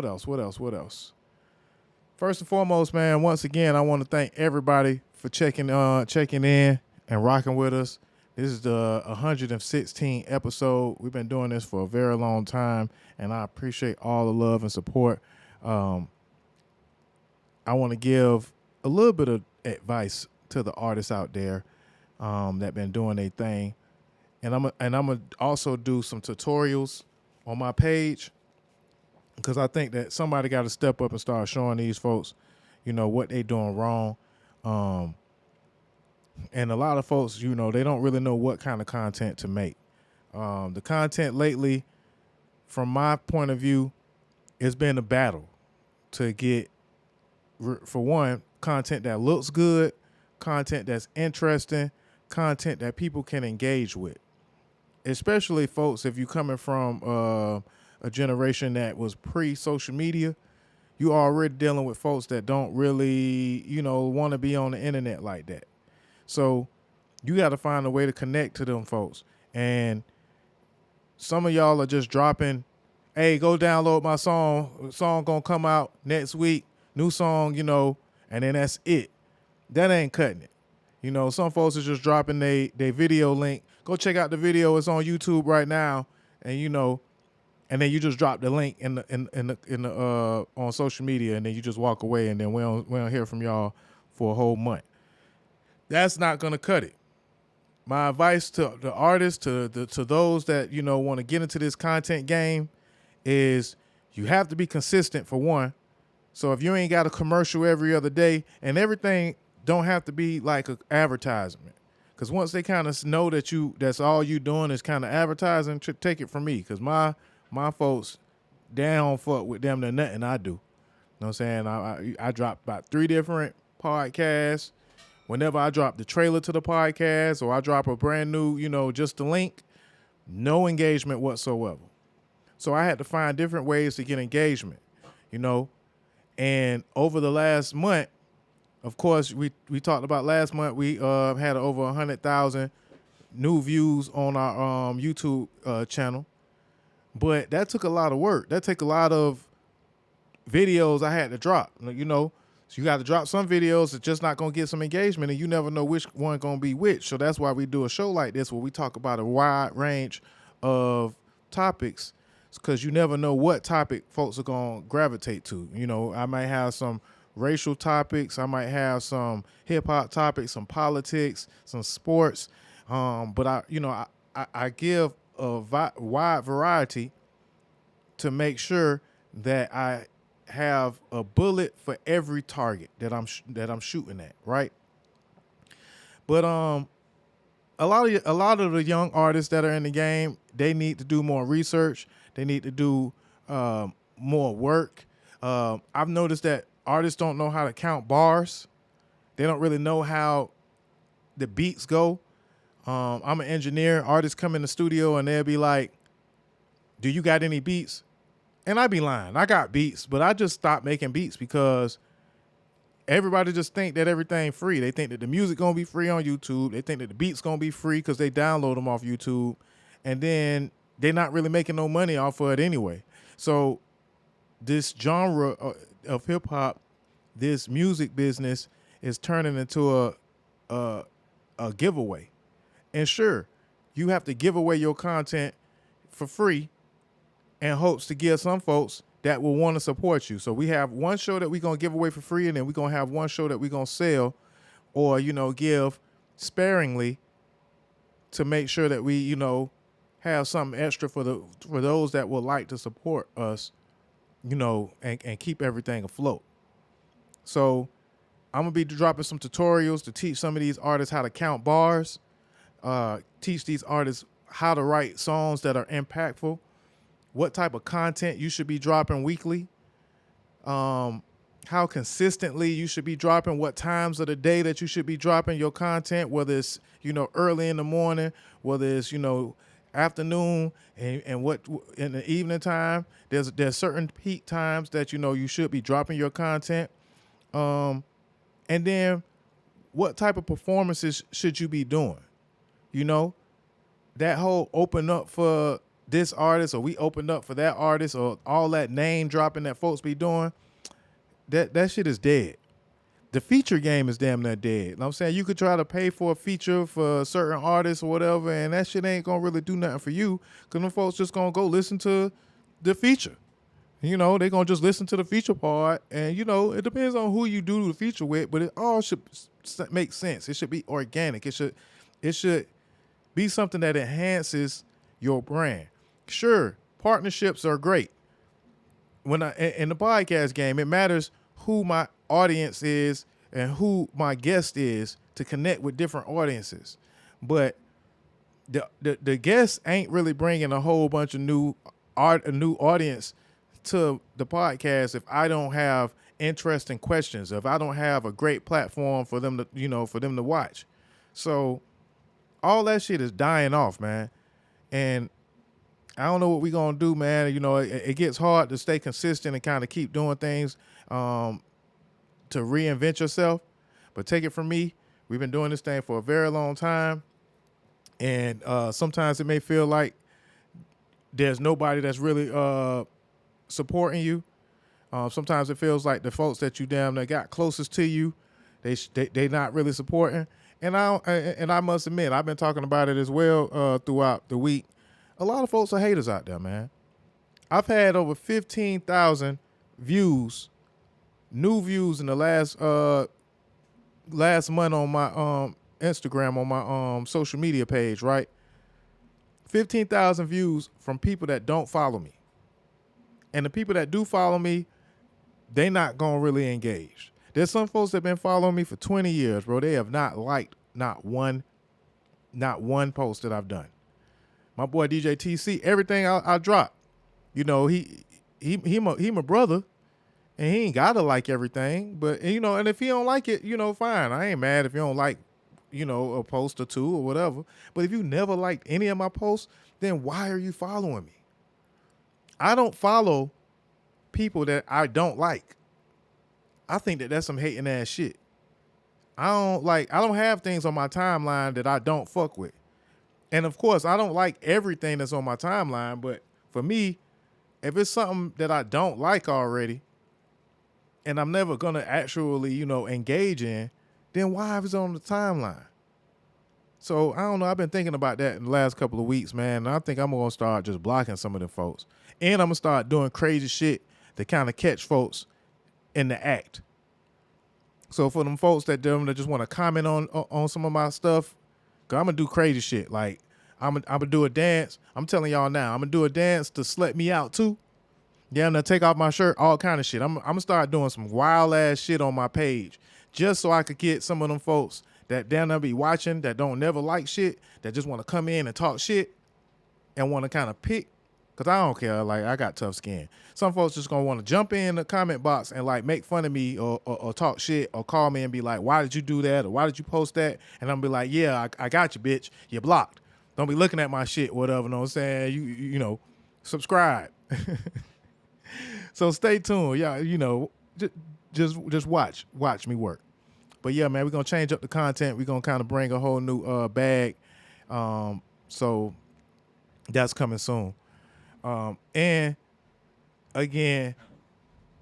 else? First and foremost, man, once again, I want to thank everybody for checking in and rocking with us. This is the 116th episode. We've been doing this for a very long time, and I appreciate all the love and support. I want to give a little bit of advice to the artists out there that been doing their thing, and I'm gonna also do some tutorials on my page because I think that somebody got to step up and start showing these folks, what they doing wrong. And a lot of folks, they don't really know what kind of content to make. The content lately, from my point of view, it's been a battle to get, for one, content that looks good, content that's interesting, content that people can engage with. Especially, folks, if you're coming from a generation that was pre-social media, you already dealing with folks that don't really, want to be on the internet like that. So you got to find a way to connect to them folks. And some of y'all are just dropping, hey, go download my song. Song going to come out next week. New song, and then that's it. That ain't cutting it. Some folks are just dropping they video link. Go check out the video. It's on YouTube right now. And, and then you just drop the link in the on social media, and then you just walk away, and then we don't hear from y'all for a whole month. That's not gonna cut it. My advice to the artists, to those that want to get into this content game, is you have to be consistent for one. So if you ain't got a commercial every other day, and everything don't have to be like an advertisement, because once they kind of know that that's all you doing is kind of advertising, take it from me, because my folks, they don't fuck with them than nothing I do. You know what I'm saying? I dropped about 3 different podcasts. Whenever I drop the trailer to the podcast or I drop a brand new, just the link, no engagement whatsoever. So I had to find different ways to get engagement, And over the last month, of course, we talked about last month, we had over 100,000 new views on our YouTube channel. But that took a lot of work. That took a lot of videos I had to drop, So you got to drop some videos that's just not going to get some engagement, and you never know which one going to be which. So that's why we do a show like this where we talk about a wide range of topics, because you never know what topic folks are going to gravitate to. I might have some racial topics. I might have some hip-hop topics, some politics, some sports. But I give a wide variety to make sure that I have a bullet for every target that I'm shooting at, right? But a lot of the young artists that are in the game, they need to do more research. They need to do more work. I've noticed that artists don't know how to count bars. They don't really know how the beats go. I'm an engineer. Artists come in the studio and they'll be like, "Do you got any beats?" And I be lying. I got beats, but I just stopped making beats because everybody just think that everything free. They think that the music gonna be free on YouTube. They think that the beats gonna be free because they download them off YouTube, and then they're not really making no money off of it anyway. So this genre of hip hop, this music business, is turning into a giveaway. And sure, you have to give away your content for free in hopes to give some folks that will want to support you. So we have one show that we're going to give away for free, and then we're going to have one show that we're going to sell or, give sparingly to make sure that we, have something extra for those that would like to support us, and keep everything afloat. So I'm going to be dropping some tutorials to teach some of these artists how to count bars, teach these artists how to write songs that are impactful, what type of content you should be dropping weekly, how consistently you should be dropping, what times of the day that you should be dropping your content, whether it's, early in the morning, whether it's, afternoon, and what in the evening time. There's certain peak times that, you should be dropping your content. And then what type of performances should you be doing? That whole open up for this artist or we opened up for that artist or all that name dropping that folks be doing, that shit is dead. The feature game is damn near dead. You know what I'm saying? You could try to pay for a feature for certain artists or whatever, and that shit ain't gonna really do nothing for you because them folks just gonna go listen to the feature. You know, they gonna just listen to the feature part, and you know, it depends on who you do the feature with, but it all should make sense. It should be organic. It should be something that enhances your brand. Sure, partnerships are great. When in the podcast game, it matters who my audience is and who my guest is to connect with different audiences. But the guest ain't really bringing a whole bunch of new audience to the podcast if I don't have interesting questions, if I don't have a great platform for them to watch. So all that shit is dying off, man. And I don't know what we're going to do, man. You know, it gets hard to stay consistent and kind of keep doing things to reinvent yourself. But take it from me, we've been doing this thing for a very long time. And sometimes it may feel like there's nobody that's really supporting you. Sometimes it feels like the folks that you damn near got closest to you, they not really supporting. And I must admit, I've been talking about it as well throughout the week. A lot of folks are haters out there, man. I've had over 15,000 views, new views in the last month on my Instagram, on my social media page, right? 15,000 views from people that don't follow me. And the people that do follow me, they not gonna really engage. There's some folks that been following me for 20 years, bro. They have not liked not one post that I've done. My boy DJ TC, everything I drop, you know, he my brother, and he ain't gotta like everything. But you know, and if he don't like it, you know, fine. I ain't mad if you don't like, you know, a post or two or whatever. But if you never liked any of my posts, then why are you following me? I don't follow people that I don't like. I think that that's some hating ass shit. I don't have things on my timeline that I don't fuck with. And of course, I don't like everything that's on my timeline, but for me, if it's something that I don't like already and I'm never going to actually, you know, engage in, then why is it on the timeline? So I don't know. I've been thinking about that in the last couple of weeks, man. And I think I'm going to start just blocking some of them folks. And I'm going to start doing crazy shit to kind of catch folks in the act. So for them folks that just want to comment on some of my stuff, cause I'm gonna do crazy shit. Like I'm gonna do a dance. I'm telling y'all now, I'm gonna do a dance to slut me out too. Yeah, I'm gonna take off my shirt, all kind of shit. I'm gonna start doing some wild ass shit on my page, just so I could get some of them folks that down there be watching that don't never like shit, that just want to come in and talk shit and want to kind of pick. Cause I don't care. Like I got tough skin. Some folks just gonna want to jump in the comment box and like make fun of me or talk shit or call me and be like, "Why did you do that?" or "Why did you post that?" And I'm be like, "Yeah, I got you, bitch. You're blocked. Don't be looking at my shit, whatever." Know what I'm saying? You know, subscribe. So stay tuned, y'all. You know, just watch me work. But yeah, man, we're gonna change up the content. We're gonna kind of bring a whole new bag. So that's coming soon. And again,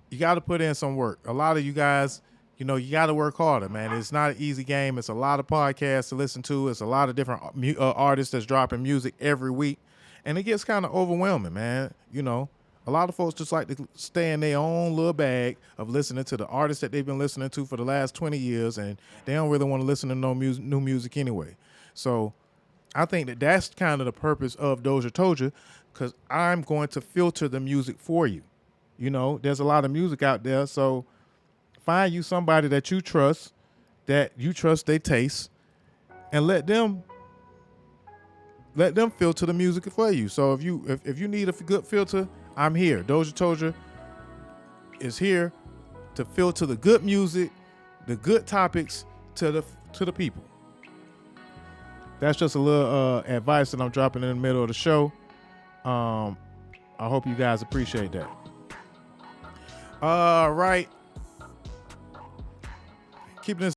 you got to put in some work. A lot of you guys, you know, you got to work harder, man. It's not an easy game. It's a lot of podcasts to listen to. It's a lot of different artists that's dropping music every week. And it gets kind of overwhelming, man. You know, a lot of folks just like to stay in their own little bag of listening to the artists that they've been listening to for the last 20 years. And they don't really want to listen to no new music anyway. So I think that that's kind of the purpose of Dozha Told Ya, because I'm going to filter the music for you. You know, there's a lot of music out there, so find you somebody that you trust their taste, and let them filter the music for you. So if you need a good filter, I'm here. Dozha Told Ya is here to filter the good music, the good topics to the people. That's just a little advice that I'm dropping in the middle of the show. I hope you guys appreciate that. All right. Keeping this